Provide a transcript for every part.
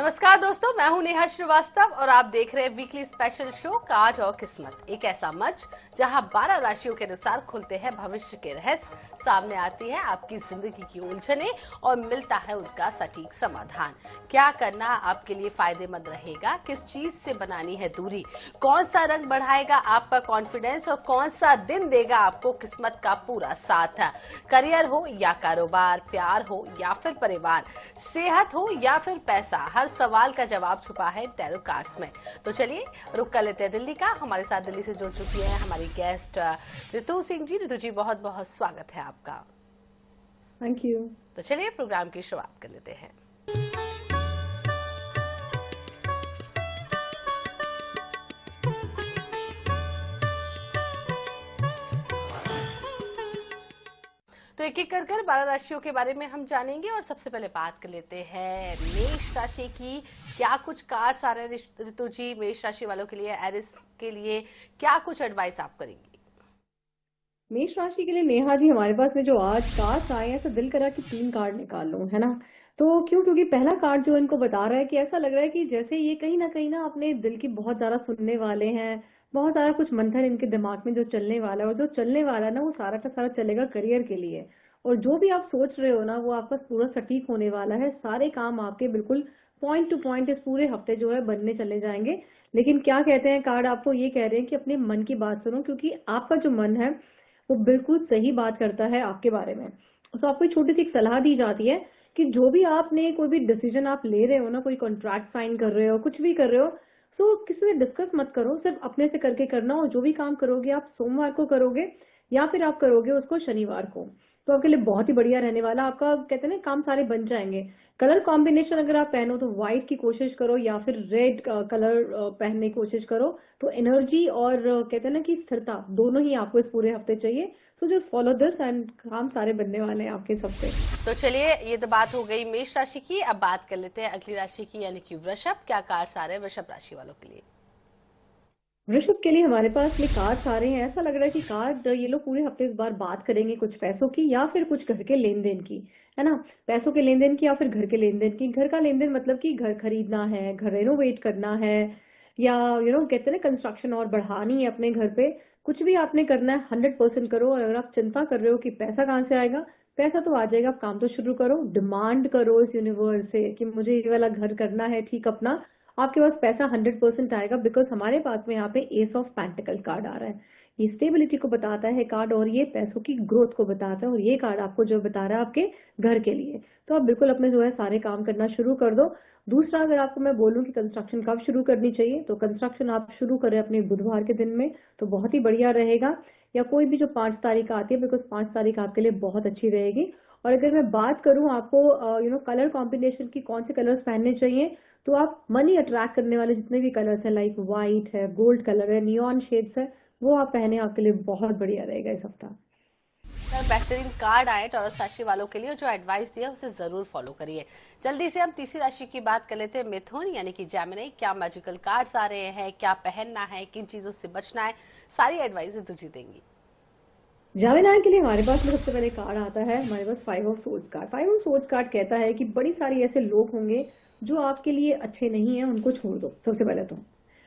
नमस्कार दोस्तों, मैं हूं नेहा श्रीवास्तव और आप देख रहे हैं वीकली स्पेशल शो कार्ड और किस्मत। एक ऐसा मंच जहां 12 राशियों के अनुसार खुलते हैं भविष्य के रहस्य, सामने आती है आपकी जिंदगी की उलझनें और मिलता है उनका सटीक समाधान। क्या करना आपके लिए फायदेमंद रहेगा, किस चीज से बनानी है दूरी, कौन सा रंग बढ़ाएगा आपका कॉन्फिडेंस और कौन सा दिन देगा आपको किस्मत का पूरा साथ। करियर हो या कारोबार, प्यार हो या फिर परिवार, सेहत हो या फिर पैसा, हर सवाल का जवाब छुपा है टैरो कार्ड्स में। तो चलिए रुक कर लेते हैं दिल्ली का। हमारे साथ दिल्ली से जुड़ चुकी है हमारी गेस्ट ऋतु सिंह जी। ऋतु जी, बहुत बहुत स्वागत है आपका। Thank you. तो चलिए प्रोग्राम की शुरुआत कर लेते हैं। तो एक एक कर 12 राशियों के बारे में हम जानेंगे और सबसे पहले बात कर लेते हैं मेष राशि की। क्या कुछ कार्ड्स आ रहे हैं ऋतु जी मेष राशि वालों के लिए, एरिस के लिए क्या कुछ एडवाइस आप करेंगी? मेष राशि के लिए नेहा जी, हमारे पास में जो आज कार्ड्स आए हैं, ऐसा दिल करा कि 3 कार्ड निकाल लूं, है ना। तो क्योंकि पहला कार्ड जो इनको बता रहा है कि ऐसा लग रहा है कि जैसे ये कहीं ना अपने दिल की बहुत ज्यादा सुनने वाले हैं। बहुत सारा कुछ मंथन इनके दिमाग में जो चलने वाला है, और जो चलने वाला है ना, वो सारा का सारा चलेगा करियर के लिए। और जो भी आप सोच रहे हो ना, वो आपका पूरा सटीक होने वाला है। सारे काम आपके बिल्कुल पॉइंट टू पॉइंट इस पूरे हफ्ते जो है बनने चले जाएंगे। लेकिन क्या कहते हैं कार्ड, आपको ये कह रहे हैं कि अपने मन की बात सुनो, क्योंकि आपका जो मन है वो बिल्कुल सही बात करता है आपके बारे में। सो आपको छोटी सी एक सलाह दी जाती है कि जो भी आपने कोई भी डिसीजन आप ले रहे हो ना, कोई कॉन्ट्रैक्ट साइन कर रहे हो, कुछ भी कर रहे हो, सो किसी से डिस्कस मत करो, सिर्फ अपने से करके करना। और जो भी काम करोगे आप सोमवार को करोगे या फिर आप करोगे उसको शनिवार को, तो आपके लिए बहुत ही बढ़िया रहने वाला। आपका कहते हैं ना काम सारे बन जाएंगे। कलर कॉम्बिनेशन अगर आप पहनो तो व्हाइट की कोशिश करो या फिर रेड कलर पहनने की कोशिश करो। तो एनर्जी और कहते हैं ना कि स्थिरता, दोनों ही आपको इस पूरे हफ्ते चाहिए। So just follow this and काम सारे बनने वाले हैं आपके इस हफ्ते। तो चलिए, ये तो बात हो गई मेष राशि की। अब बात कर लेते हैं अगली राशि की, यानी कि वृषभ। क्या कार्ड्स आ रहे हैं वृषभ राशि वालों के लिए? वृषभ के लिए हमारे पास में कार्ड्स आ रहे हैं। ऐसा लग रहा है कि कार्ड ये लोग पूरे हफ्ते इस बार बात करेंगे कुछ पैसों की या फिर कुछ घर के लेन देन की, है ना। पैसों के लेन देन की या फिर घर के लेन देन की। घर का लेन देन मतलब कि घर खरीदना है, घर रेनोवेट करना है, या कहते हैं ना कंस्ट्रक्शन और बढ़ानी है अपने घर पे। कुछ भी आपने करना है 100% करो। और अगर आप चिंता कर रहे हो कि पैसा कहाँ से आएगा, पैसा तो आ जाएगा। आप काम तो शुरू करो, डिमांड करो इस यूनिवर्स से कि मुझे ये वाला घर करना है, ठीक अपना। आपके पास पैसा 100% आएगा, बिकॉज हमारे पास में यहाँ पे एस ऑफ पेंटिकल कार्ड आ रहा है। ये स्टेबिलिटी को बताता है कार्ड, और ये पैसों की ग्रोथ को बताता है। और ये कार्ड आपको जो बता रहा है आपके घर के लिए, तो आप बिल्कुल अपने जो है सारे काम करना शुरू कर दो। दूसरा, अगर आपको मैं बोलूं कि कंस्ट्रक्शन कब शुरू करनी चाहिए, तो कंस्ट्रक्शन आप शुरू करें अपने बुधवार के दिन में, तो बहुत ही बढ़िया रहेगा। या कोई भी जो 5 तारीख आती है, बिकॉज 5 तारीख आपके लिए बहुत अच्छी रहेगी। और अगर मैं बात करूं आपको कलर कॉम्बिनेशन की, कौन से कलर्स पहनने चाहिए, तो आप मनी अट्रैक्ट करने वाले जितने भी कलर्स हैं, लाइक व्हाइट है, गोल्ड कलर है, नियॉन शेड्स है, वो आप पहने, आपके लिए बहुत बढ़िया रहेगा इस हफ्ता। बेहतरीन कार्ड आए टॉरस राशि वालों के लिए। जो एडवाइस दिया उसे जरूर फॉलो करिए। जल्दी से हम तीसरी राशि की बात कर लेते हैं, मिथुन यानी कि जेमिनी। क्या मैजिकल कार्ड्स आ रहे हैं, क्या पहनना है, किन चीजों से बचना है, सारी एडवाइस तुझे देंगी। जामिनाई के लिए हमारे पास में सबसे पहले कार्ड आता है हमारे पास 5 of swords card. 5 of swords card कहता है कि बड़ी सारी ऐसे लोग होंगे जो आपके लिए अच्छे नहीं है, उनको छोड़ दो सबसे पहले तो।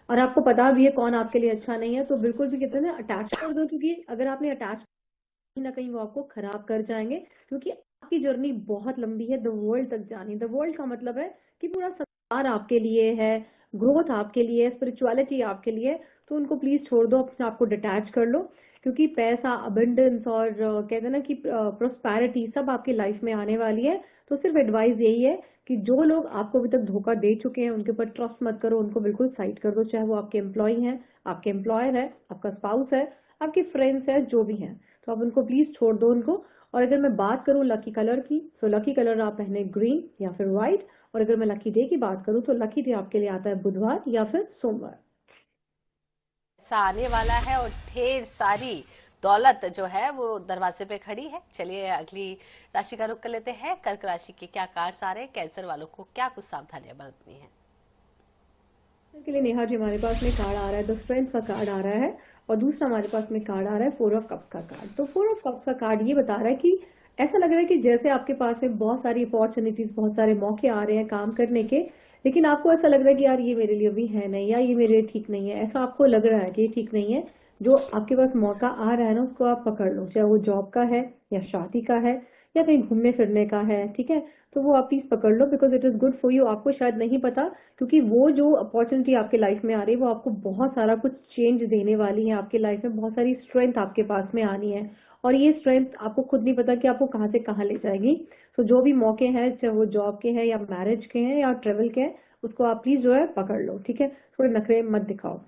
और आपको पता भी है कौन आपके लिए अच्छा नहीं है, तो बिल्कुल भी कहते हैं ना अटैच कर दो, क्योंकि अगर आपने अटैच कहीं ना कहीं वो आपको खराब कर जाएंगे। क्योंकि आपकी जर्नी बहुत लंबी है द वर्ल्ड तक जानी। द वर्ल्ड का मतलब है कि पूरा संसार आपके लिए है, ग्रोथ आपके लिए है, स्पिरिचुअलिटी आपके लिए है। तो उनको प्लीज छोड़ दो, अपने आप को डिटैच कर लो। क्योंकि पैसा, अबंडेंस और कहते हैं ना कि प्रोस्पैरिटी सब आपकी लाइफ में आने वाली है। तो सिर्फ एडवाइस यही है कि जो लोग आपको अभी तक धोखा दे चुके हैं उनके ऊपर ट्रस्ट मत करो, उनको बिल्कुल साइड कर दो। चाहे वो आपके एम्प्लॉय हैं, आपके एम्प्लॉयर है, आपका स्पाउस है, आपके फ्रेंड्स हैं, जो भी हैं, तो आप उनको प्लीज छोड़ दो उनको। और अगर मैं बात करूं लकी कलर की, सो लकी कलर आप पहने ग्रीन या फिर व्हाइट। और अगर मैं लकी डे की बात करूं तो लकी डे आपके लिए आता है बुधवार या फिर सोमवार। ऐसा आने वाला है और ढेर सारी दौलत जो है वो दरवाजे पे खड़ी है। चलिए अगली राशि का रुख कर लेते हैं, कर्क राशि के क्या कार्ड्स आ रहे हैं, कैंसर वालों को क्या कुछ सावधानियां बरतनी है। के लिए नेहा जी, हमारे पास में कार्ड आ रहा है, द स्ट्रेंथ का कार्ड आ रहा है। और दूसरा हमारे पास में कार्ड आ रहा है 4 ऑफ कप्स का कार्ड। तो 4 ऑफ कप्स का कार्ड ये बता रहा है कि ऐसा लग रहा है कि जैसे आपके पास में बहुत सारी अपॉर्चुनिटीज, बहुत सारे मौके आ रहे हैं काम करने के, लेकिन आपको ऐसा लग रहा है कि यार ये मेरे लिए अभी है नहीं, या ये मेरे लिए ठीक नहीं है, ऐसा आपको लग रहा है कि ये ठीक नहीं है, जो आपके पास मौका आ रहा है ना उसको आप पकड़ लो, चाहे वो जॉब का है या शादी का है या कहीं घूमने फिरने का है, ठीक है। तो वो आप प्लीज पकड़ लो, because it is good for you. आपको शायद नहीं पता, क्योंकि वो जो अपॉर्चुनिटी आपके लाइफ में आ रही है वो आपको बहुत सारा कुछ चेंज देने वाली है, आपके लाइफ में बहुत सारी स्ट्रेंथ आपके पास में आनी है, और ये स्ट्रेंथ आपको खुद नहीं पता कि आपको कहाँ से कहाँ ले जाएगी। सो जो भी मौके हैं, चाहे वो जॉब के हैं या मैरिज के हैं या ट्रेवल के हैं, उसको आप प्लीज जो है पकड़ लो, ठीक है। थोड़े नखरे मत दिखाओ।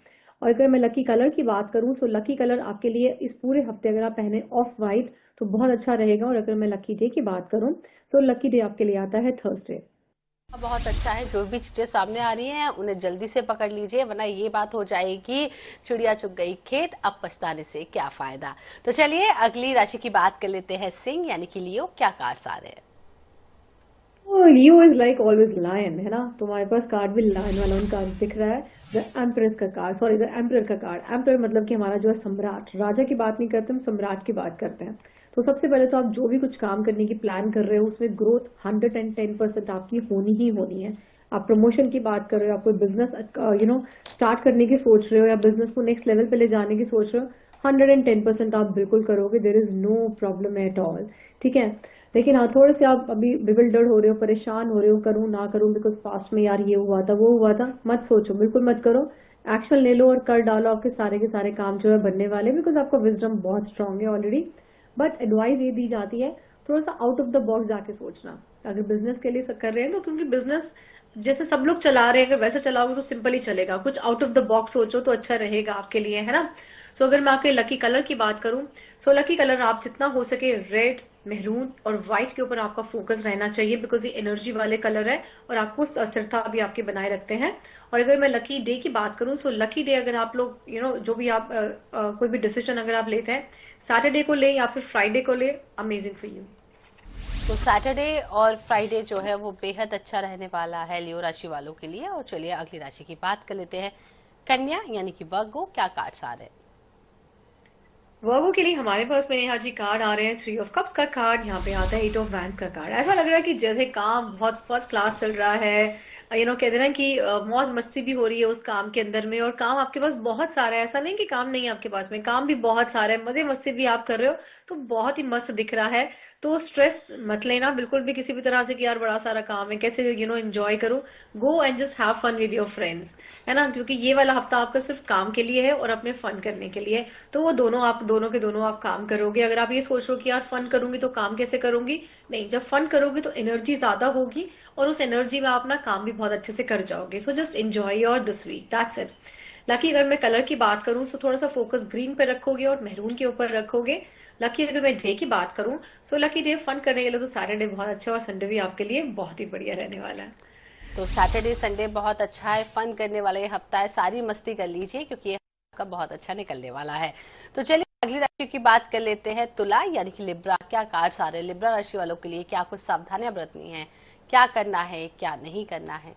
और अगर मैं लकी कलर की बात करूं, सो लकी कलर आपके लिए इस पूरे हफ्ते अगर आप पहने ऑफ वाइट तो बहुत अच्छा रहेगा। और अगर मैं लकी डे की बात करूं, सो लकी डे आपके लिए आता है थर्सडे। बहुत अच्छा है, जो भी चीजें सामने आ रही हैं उन्हें जल्दी से पकड़ लीजिए, वरना ये बात हो जाएगी चिड़िया चुग गई खेत, अब पछताने से क्या फायदा। तो चलिए अगली राशि की बात कर लेते हैं, सिंह यानी कि लियो, क्या कार्ड्स आ रहे हैं। लियो इज लाइक ऑलवेज लायन, है ना। तो हमारे पास कार्ड भी लायन वाला उनका दिख रहा है। द एम्प्रेस का कार्ड, सॉरी द एम्परर का कार्ड। एम्परर मतलब कि हमारा जो है सम्राट, राजा की बात नहीं करते हम, सम्राट की बात करते हैं। तो सबसे पहले तो आप जो भी कुछ काम करने की प्लान कर रहे हो उसमें ग्रोथ 110% आपकी होनी ही होनी है। आप प्रमोशन की बात कर रहे हो, आप कोई बिजनेस स्टार्ट करने की सोच रहे हो या बिजनेस को नेक्स्ट लेवल पे ले जाने की सोच रहे हो, 110% आप बिल्कुल करोगे, there is no problem at all, ठीक है। लेकिन हाँ, थोड़े से आप अभी बिविल्डर्ड हो रहे हो, परेशान हो रहे हो, करूँ ना करूँ, बिकॉज पास्ट में यार ये हुआ था वो हुआ था, मत सोचो, बिल्कुल मत करो। एक्शन ले लो और कर डालो, आपके सारे के सारे काम जो है बनने वाले, बिकॉज आपका विजडम बहुत स्ट्रांग है ऑलरेडी। बट एडवाइस ये दी जाती है थोड़ा सा आउट ऑफ द बॉक्स जाके सोचना। अगर बिजनेस के लिए कर रहे हैं तो, क्योंकि बिजनेस जैसे सब लोग चला रहे हैं, अगर वैसे चलाओगे तो सिंपल ही चलेगा, कुछ आउट ऑफ द बॉक्स सोचो तो अच्छा रहेगा आपके लिए, है ना। सो अगर मैं आपके लकी कलर की बात करूं, सो लकी कलर आप जितना हो सके रेड, मेहरून और व्हाइट के ऊपर आपका फोकस रहना चाहिए, बिकॉज ये एनर्जी वाले कलर है और आपको अस्थिरता भी आपके बनाए रखते हैं। और अगर मैं लकी डे की बात करूं, सो लकी डे अगर आप लोग जो भी आप कोई भी डिसीजन अगर आप लेते हैं, सैटरडे को ले या फिर फ्राइडे को ले, अमेजिंग फॉर यू। तो सैटरडे और फ्राइडे जो है वो बेहद अच्छा रहने वाला है लियो राशि वालों के लिए। और चलिए अगली राशि की बात कर लेते हैं, कन्या यानी कि वर्गो, क्या कार्ड्स आ रहे हैं। वर्गो के लिए हमारे पास में यहाँ जी कार्ड आ रहे हैं, 3 ऑफ कप्स का कार्ड, यहाँ पे आता है 8 ऑफ वैंस का कार्ड। ऐसा लग रहा है कि जैसे काम बहुत फर्स्ट क्लास चल रहा है, कहते हैं ना कि मौज मस्ती भी हो रही है उस काम के अंदर में, और काम आपके पास बहुत सारा है, ऐसा नहीं कि काम नहीं है आपके पास में, काम भी बहुत सारा है, मजे मस्ती भी आप कर रहे हो, तो बहुत ही मस्त दिख रहा है। तो स्ट्रेस मत लेना बिल्कुल भी किसी भी तरह से कि यार बड़ा सारा काम है, कैसे एंजॉय करूं। Go and just have fun with your friends, है ना, क्योंकि ये वाला हफ्ता आपका सिर्फ काम के लिए है और अपने फन करने के लिए। तो वो दोनों के दोनों आप काम करोगे। अगर आप ये सोच रहे हो कि यार फन करूंगी तो काम कैसे करूंगी, नहीं, जब फन करोगे तो एनर्जी ज्यादा होगी और उस एनर्जी में आप अपना काम भी बहुत अच्छे से कर जाओगे। So just enjoy your this week, that's it. Lucky अगर मैं कलर की बात करूं तो थोड़ा सा फोकस ग्रीन पे रखोगे और मेहरून के ऊपर रखोगे। लकी अगर मैं डे की बात करूं, सो लकी डे फन करने के लिए तो सैटरडे बहुत अच्छा है और संडे भी आपके लिए बहुत ही बढ़िया रहने वाला है। तो सैटरडे संडे बहुत अच्छा है, फन करने वाला ये हफ्ता है, सारी मस्ती कर लीजिए क्योंकि ये आपका बहुत अच्छा निकलने वाला है। तो चलिए अगली राशि की बात कर लेते हैं, तुला यानी कि लिब्रा, क्या कार्ड्स आ रहे हैं लिब्रा राशि वालों के लिए, क्या कुछ सावधानियां बरतनी है, क्या करना है क्या नहीं करना है।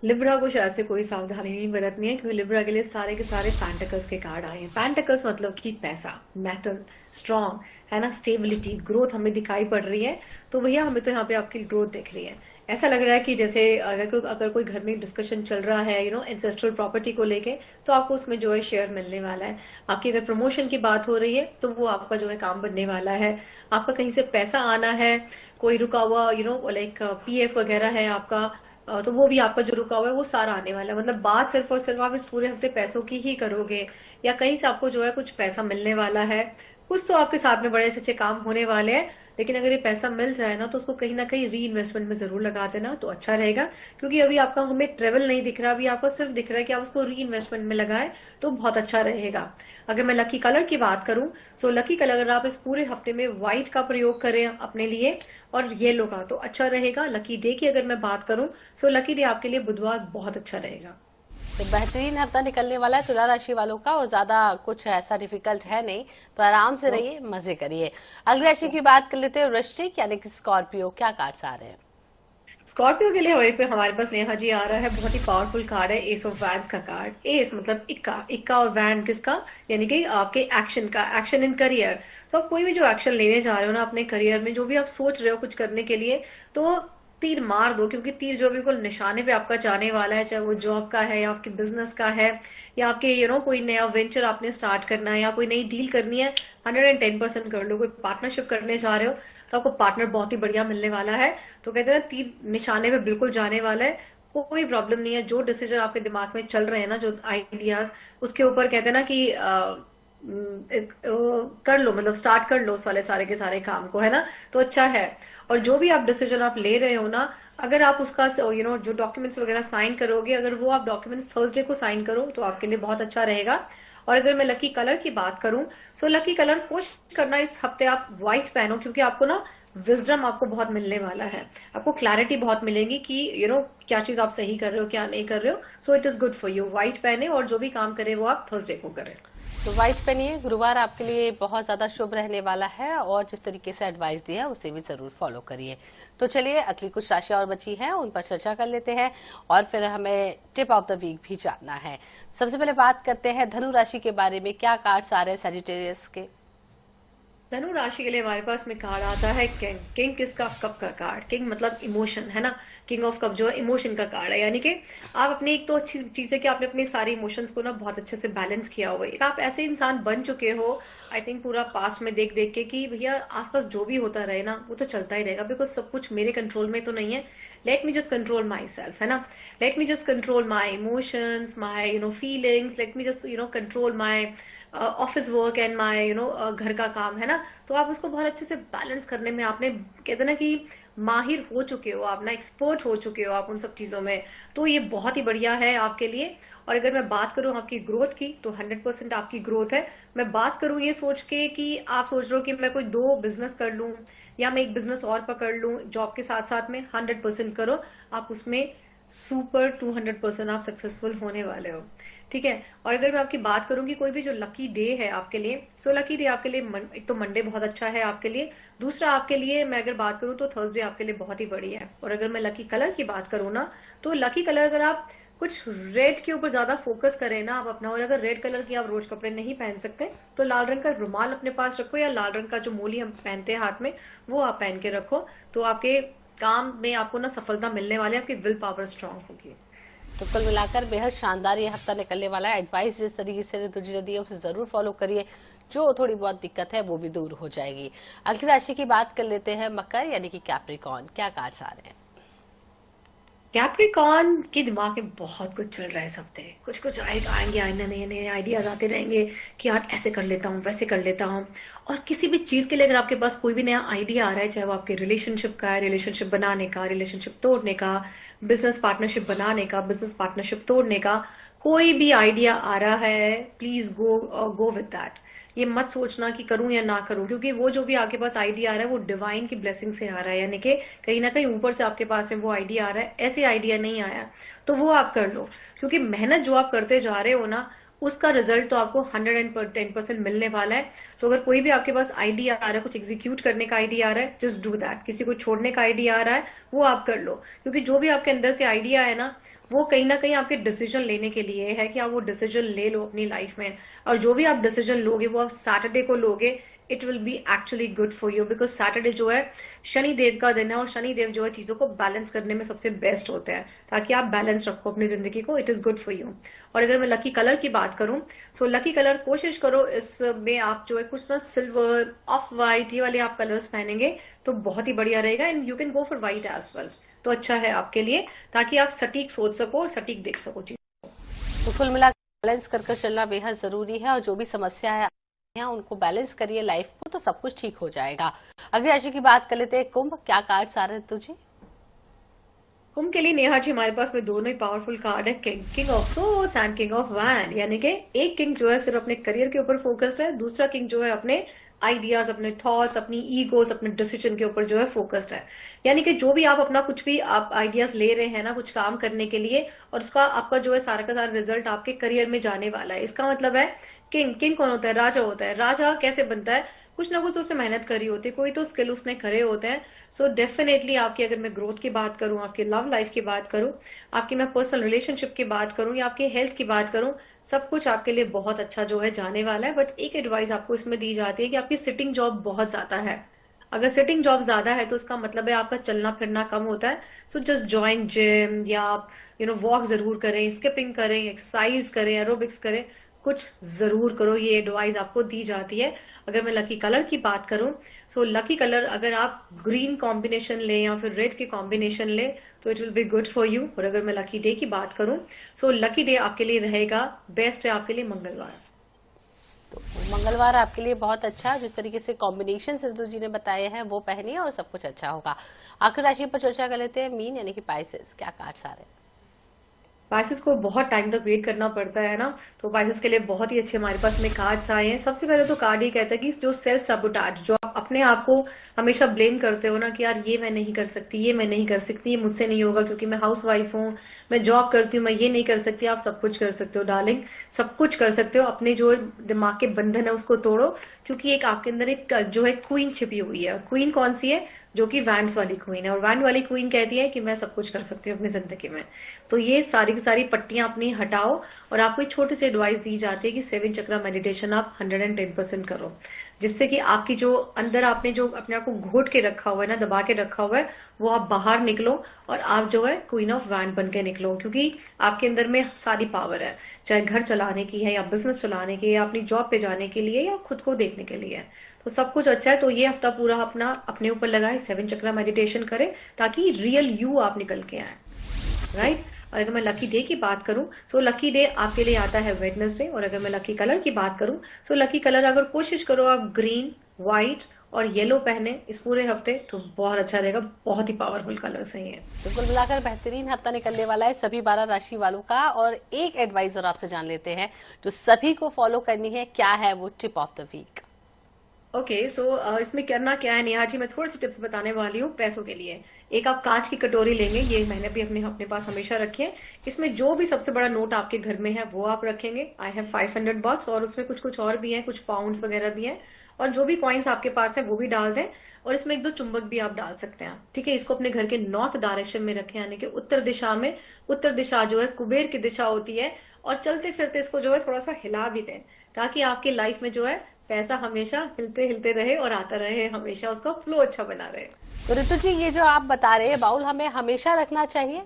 लिब्रा को शायद से कोई सावधानी नहीं बरतनी है, क्योंकि लिब्रा के लिए सारे के सारे पैंटिकल्स के कार्ड आए हैं। पैंटिकल्स मतलब कि पैसा, मेटल, स्ट्रॉन्ग, है ना, स्टेबिलिटी, ग्रोथ हमें दिखाई पड़ रही है। तो भैया हमें तो यहाँ पे आपकी ग्रोथ दिख रही है। ऐसा लग रहा है कि जैसे अगर कोई घर में डिस्कशन चल रहा है एंसेस्ट्रल प्रॉपर्टी को लेके, तो आपको उसमें जो है शेयर मिलने वाला है। आपकी अगर प्रमोशन की बात हो रही है तो वो आपका जो है काम बनने वाला है। आपका कहीं से पैसा आना है, कोई रुका हुआ लाइक पीएफ वगैरह है आपका, तो वो भी आपका जो रुका हुआ है वो सारा आने वाला है। मतलब बात सिर्फ और सिर्फ आप इस पूरे हफ्ते पैसों की ही करोगे, या कहीं से आपको जो है कुछ पैसा मिलने वाला है। कुछ तो आपके साथ में बड़े अच्छे काम होने वाले हैं, लेकिन अगर ये पैसा मिल जाए ना तो उसको कहीं ना कहीं री इन्वेस्टमेंट में जरूर लगा देना तो अच्छा रहेगा। क्योंकि अभी आपका हमें ट्रेवल नहीं दिख रहा, अभी आपको सिर्फ दिख रहा है कि आप उसको री इन्वेस्टमेंट में लगाएं तो बहुत अच्छा रहेगा। अगर मैं लकी कलर की बात करूं, सो लकी कलर अगर आप इस पूरे हफ्ते में व्हाइट का प्रयोग करें अपने लिए और येलो का तो अच्छा रहेगा। लकी डे की अगर मैं बात करूं, सो लकी डे आपके लिए बुधवार बहुत अच्छा रहेगा। तो बेहतरीन हफ्ता निकलने वाला है तुला राशि वालों का, और ज्यादा कुछ ऐसा डिफिकल्ट है नहीं, तो आराम से रहिए, मजे करिए। अगली राशि की बात कर लेते हैं, वृश्चिक यानी कि स्कॉर्पियो, क्या कार्ड्स आ रहे हैं। स्कॉर्पियो के लिए हमारे पास नेहा जी आ रहा है, बहुत ही पावरफुल कार्ड है, एस ऑफ वैंड का कार्ड। एस मतलब इक्का, इक्का और वैंड किसका, यानी कि आपके एक्शन का, एक्शन इन करियर। तो आप कोई भी जो एक्शन लेने जा रहे हो ना अपने करियर में, जो भी आप सोच रहे हो कुछ करने के लिए, तो तीर मार दो, क्योंकि तीर जो बिल्कुल निशाने पे आपका जाने वाला है, चाहे वो जॉब का है या आपके बिजनेस का है या आपके कोई नया वेंचर आपने स्टार्ट करना है या कोई नई डील करनी है, 110% कर लो। कोई पार्टनरशिप करने जा रहे हो तो आपको पार्टनर बहुत ही बढ़िया मिलने वाला है। तो कहते हैं ना, तीर निशाने पे बिल्कुल जाने वाला है, कोई प्रॉब्लम नहीं है। जो डिसीजन आपके दिमाग में चल रहे हैं ना, जो आइडियाज, उसके ऊपर कहते हैं ना कि कर लो, मतलब स्टार्ट कर लो उस वाले सारे के सारे काम को, है ना, तो अच्छा है। और जो भी आप डिसीजन आप ले रहे हो ना, अगर आप उसका जो डॉक्यूमेंट्स वगैरह साइन करोगे, अगर वो आप डॉक्यूमेंट्स थर्सडे को साइन करो तो आपके लिए बहुत अच्छा रहेगा। और अगर मैं लकी कलर की बात करूं, सो लकी कलर कोशिश करना इस हफ्ते आप व्हाइट पहनो, क्योंकि आपको ना विजडम आपको बहुत मिलने वाला है, आपको क्लैरिटी बहुत मिलेगी कि क्या चीज आप सही कर रहे हो, क्या नहीं कर रहे हो। So it is good for you. White पहने और जो भी काम करे वो आप थर्सडे को करें। तो व्हाइट पहनिए। गुरुवार आपके लिए बहुत ज्यादा शुभ रहने वाला है और जिस तरीके से एडवाइस दी है उसे भी जरूर फॉलो करिए। तो चलिए अगली कुछ राशियां और बची हैं, उन पर चर्चा कर लेते हैं और फिर हमें टिप ऑफ द वीक भी जानना है। सबसे पहले बात करते हैं धनु राशि के बारे में। क्या कार्ड्स आ रहे हैं सजिटेरियस के? धनु राशि के लिए हमारे पास में कार्ड आता है किंग। किंग किसका? कप का कार्ड। किंग मतलब इमोशन, है ना। किंग ऑफ कप जो है इमोशन का कार्ड है, यानी कि आप अपनी, एक तो अच्छी चीज है कि आपने अपने सारे इमोशंस को ना बहुत अच्छे से बैलेंस किया हुआ है। एक आप ऐसे इंसान बन चुके हो, आई थिंक पूरा पास्ट में देख देख के, कि भैया आसपास जो भी होता रहे ना वो तो चलता ही रहेगा, बिकॉज सब कुछ मेरे कंट्रोल में तो नहीं है। Let me just control my self, है ना। Let me just control my emotions, my feelings. Let me just control my office work and my घर का काम, है ना। तो आप उसको बहुत अच्छे से बैलेंस करने में आपने, कहते हैं ना कि माहिर हो चुके हो आप ना, एक्सपर्ट हो चुके हो आप उन सब चीजों में। तो ये बहुत ही बढ़िया है आपके लिए। और अगर मैं बात करूं आपकी ग्रोथ की, तो 100% आपकी ग्रोथ है। मैं बात करूं ये सोच के कि आप सोच रहे हो कि मैं कोई 2 बिजनेस कर लूं या मैं एक बिजनेस और पकड़ लूं जॉब के साथ साथ में, 100% करो। आप उसमें सुपर 200% आप सक्सेसफुल होने वाले हो, ठीक है। और अगर मैं आपकी बात करूं कि कोई भी जो लकी डे है आपके लिए, सो लकी डे आपके लिए एक तो मंडे बहुत अच्छा है आपके लिए। दूसरा आपके लिए मैं अगर बात करूं तो थर्सडे आपके लिए बहुत ही बढ़िया है। और अगर मैं लकी कलर की बात करूं ना, तो लकी कलर अगर आप कुछ रेड के ऊपर ज्यादा फोकस करें ना आप अपना, और अगर रेड कलर की आप रोज कपड़े नहीं पहन सकते तो लाल रंग का रुमाल अपने पास रखो, या लाल रंग का जो मोली हम पहनते हैं हाथ में वो आप पहन के रखो। तो आपके काम में आपको ना सफलता मिलने वाली है, आपकी विल पावर स्ट्रांग होगी। तो कुल मिलाकर बेहद शानदार ये हफ्ता निकलने वाला है। एडवाइस जिस तरीके से ऋतु जी ने दी है उसे जरूर फॉलो करिए, जो थोड़ी बहुत दिक्कत है वो भी दूर हो जाएगी। अगली राशि की बात कर लेते हैं मकर यानी कि कैप्रिकॉर्न। क्या कार्ड्स आ रहे हैं? कैप्रिकॉर्न के दिमाग में बहुत कुछ चल रहा है इस हफ्ते। कुछ कुछ आएंगे, आए नए नए आइडियाज आते रहेंगे कि यार ऐसे कर लेता हूँ, वैसे कर लेता हूँ। और किसी भी चीज के लिए अगर आपके पास कोई भी नया आइडिया आ रहा है, चाहे वो आपके रिलेशनशिप का है, रिलेशनशिप बनाने का, रिलेशनशिप तोड़ने का, बिजनेस पार्टनरशिप बनाने का, बिजनेस पार्टनरशिप तोड़ने का, कोई भी आइडिया आ रहा है, प्लीज गो विद दैट। ये मत सोचना कि करूं या ना करूं, क्योंकि वो जो भी आपके पास आइडिया आ रहा है वो डिवाइन की ब्लेसिंग से आ रहा है, यानी कि कहीं ना कहीं ऊपर से आपके पास में वो आइडिया आ रहा है। ऐसे आइडिया नहीं आया तो वो आप कर लो, क्योंकि मेहनत जो आप करते जा रहे हो ना, उसका रिजल्ट तो आपको 110% मिलने वाला है। तो अगर कोई भी आपके पास आइडिया आ रहा है, कुछ एग्जीक्यूट करने का आइडिया आ रहा है, जस्ट डू दैट। किसी को छोड़ने का आइडिया आ रहा है, वो आप कर लो, क्योंकि जो भी आपके अंदर से आइडिया है ना, वो कहीं ना कहीं आपके डिसीजन लेने के लिए है कि आप वो डिसीजन ले लो अपनी लाइफ में। और जो भी आप डिसीजन लोगे वो आप सैटरडे को लोगे, it will be actually good for you, because Saturday जो है शनि देव का दिन है, और शनि देव जो है चीजों को बैलेंस करने में सबसे बेस्ट होते हैं, ताकि आप बैलेंस रखो अपनी जिंदगी को। It is good for you. और अगर मैं लकी कलर की बात करूं, सो लकी कलर कोशिश करो इसमें आप जो है कुछ ना सिल्वर, ऑफ व्हाइट, ये वाले आप कलर्स पहनेंगे तो बहुत ही बढ़िया रहेगा। And you can go for white as well, तो अच्छा है आपके लिए, ताकि आप सटीक सोच सको और सटीक देख सको चीज। तो कुल मिलाकर बैलेंस कर चलना बेहद जरूरी है, और जो भी समस्या है उनको बैलेंस करिए लाइफ को, तो सब कुछ ठीक हो जाएगा। अगली राशि की बात कर लेते हैं कुंभ। क्या कार्ड्स आ रहे हैं तुझे? कुंभ के लिए नेहा जी हमारे पास में दोनों ही पावरफुल कार्ड है, king of swords and king of wand. यानी कि एक किंग जो है सिर्फ अपने करियर के ऊपर फोकस्ड है, दूसरा किंग जो है अपने आइडियाज, अपने थॉट्स, अपनी ईगोस, अपने डिसीजन के ऊपर जो है फोकस्ड है। यानी कि जो भी आप अपना कुछ भी आप आइडियाज ले रहे हैं ना कुछ काम करने के लिए, और उसका आपका जो है सारा का सारा रिजल्ट आपके करियर में जाने वाला है। इसका मतलब है किंग कौन होता है? राजा होता है। राजा कैसे बनता है? कुछ ना कुछ तो उसने मेहनत करी होती है, कोई तो स्किल उसने करे होते हैं। सो डेफिनेटली आपकी, अगर मैं ग्रोथ की बात करूं, आपकी लव लाइफ की बात करूं, आपकी मैं पर्सनल रिलेशनशिप की बात करूं, या आपकी हेल्थ की बात करूं, सब कुछ आपके लिए बहुत अच्छा जो है जाने वाला है। बट एक एडवाइस आपको इसमें दी जाती है कि आपकी सिटिंग जॉब बहुत ज्यादा है। अगर सिटिंग जॉब ज्यादा है तो उसका मतलब है आपका चलना फिरना कम होता है। सो जस्ट ज्वाइन जिम, या आप वॉक जरूर करें, स्किपिंग करें, एक्सरसाइज करें, एरोबिक्स करें, कुछ जरूर करो। ये एडवाइस आपको दी जाती है। अगर मैं लकी कलर की बात करूं, सो लकी कलर अगर आप ग्रीन कॉम्बिनेशन लें या फिर रेड के कॉम्बिनेशन लें तो it will be good for you. और अगर मैं लकी डे की बात करूं, सो लकी डे आपके लिए रहेगा, बेस्ट है आपके लिए मंगलवार। तो मंगलवार आपके लिए बहुत अच्छा, जिस तरीके से कॉम्बिनेशन सिद्धू जी ने बताए हैं वो पहनिए और सब कुछ अच्छा होगा। आखिर राशि पर चर्चा कर लेते हैं, मीन यानी कि पाइसेस, क्या कार्ड्स आ रहे हैं? पाइसेस को बहुत टाइम तक वेट करना पड़ता है ना, तो पाइसेस के लिए बहुत ही अच्छे हमारे पास में कार्ड्स आए हैं। सबसे पहले तो कार्ड ये कहता है कि जो सेल्फ सबोटाज, जो आप अपने आप को हमेशा ब्लेम करते हो ना कि यार ये मैं नहीं कर सकती, ये मैं नहीं कर सकती, ये मुझसे नहीं होगा क्योंकि मैं हाउस वाइफ हूँ, मैं जॉब करती हूँ, मैं ये नहीं कर सकती। आप सब कुछ कर सकते हो डार्लिंग, सब कुछ कर सकते हो। अपने जो दिमाग के बंधन है उसको तोड़ो, क्योंकि एक आपके अंदर एक जो है क्वीन छिपी हुई है। क्वीन कौन सी है? जो कि वैंड्स वाली क्वीन है। और वैंड वाली क्वीन कहती है कि मैं सब कुछ कर सकती हूँ अपनी जिंदगी में। तो ये सारी की सारी पट्टियां अपनी हटाओ, और आपको एक छोटी सी एडवाइस दी जाती है कि 7 चक्रा मेडिटेशन आप 110% करो, जिससे कि आपकी जो अंदर आपने जो अपने आप को घोट के रखा हुआ है ना, दबा के रखा हुआ है, वो आप बाहर निकलो और आप जो है क्वीन ऑफ वैंड बन के निकलो। क्योंकि आपके अंदर में सारी पावर है, चाहे घर चलाने की है या बिजनेस चलाने की, या अपनी जॉब पे जाने के लिए, या खुद को देखने के लिए। तो सब कुछ अच्छा है। तो ये हफ्ता पूरा अपना अपने ऊपर लगाए, 7 चक्रा मेडिटेशन करें, ताकि रियल यू आप निकल के आए, राइट। और अगर मैं लकी डे की बात करूं, सो लकी डे आपके लिए आता है वेडनेसडे। और अगर मैं लकी कलर की बात करूं, सो लकी कलर अगर कोशिश करो आप ग्रीन, व्हाइट और येलो पहने इस पूरे हफ्ते, तो बहुत अच्छा रहेगा। बहुत ही पावरफुल कलर्स हैं ये। तो कुल मिलाकर बेहतरीन हफ्ता निकलने वाला है सभी 12 राशि वालों का। और एक एडवाइस और आपसे जान लेते हैं जो सभी को फॉलो करनी है, क्या है वो tip of the week? Okay, so इसमें करना क्या है नेहा जी, मैं थोड़ी सी टिप्स बताने वाली हूँ पैसों के लिए। एक आप कांच की कटोरी लेंगे, ये मैंने भी अपने पास हमेशा रखी है। इसमें जो भी सबसे बड़ा नोट आपके घर में है वो आप रखेंगे। आई हैव $500 और उसमें कुछ कुछ और भी है, कुछ पाउंड्स वगैरह भी है। और जो भी कॉइन्स आपके पास है वो भी डाल दें, और इसमें 1-2 चुंबक भी आप डाल सकते हैं, ठीक है। इसको अपने घर के नॉर्थ डायरेक्शन में रखें, यानी कि उत्तर दिशा में। उत्तर दिशा जो है कुबेर की दिशा होती है। और चलते फिरते इसको जो है थोड़ा सा हिला भी दें, ताकि आपकी लाइफ में जो है पैसा हमेशा हिलते हिलते रहे और आता रहे, हमेशा उसका फ्लो अच्छा बना रहे। तो ऋतु जी, ये जो आप बता रहे हैं बाउल हमें हमेशा रखना चाहिए?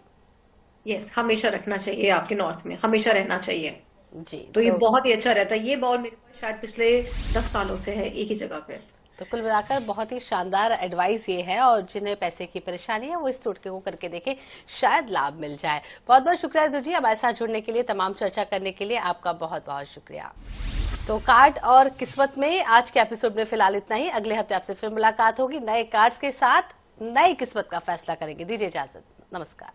यस, हमेशा रखना चाहिए, आपके नॉर्थ में हमेशा रहना चाहिए। जी। तो ये बहुत ही अच्छा रहता है। ये बाउल मेरे पास शायद पिछले 10 सालों से है एक ही जगह पे। तो कुल मिलाकर बहुत ही शानदार एडवाइस ये है, और जिन्हें पैसे की परेशानी है वो इस टोटके को करके देखें, शायद लाभ मिल जाए। बहुत बहुत शुक्रिया ऋतु जी, हमारे साथ जुड़ने के लिए, तमाम चर्चा करने के लिए आपका बहुत बहुत शुक्रिया। तो कार्ड और किस्मत में आज के एपिसोड में फिलहाल इतना ही। अगले हफ्ते आपसे फिर मुलाकात होगी नए कार्ड्स के साथ, नई किस्मत का फैसला करेंगे। दीजिए इजाजत, नमस्कार।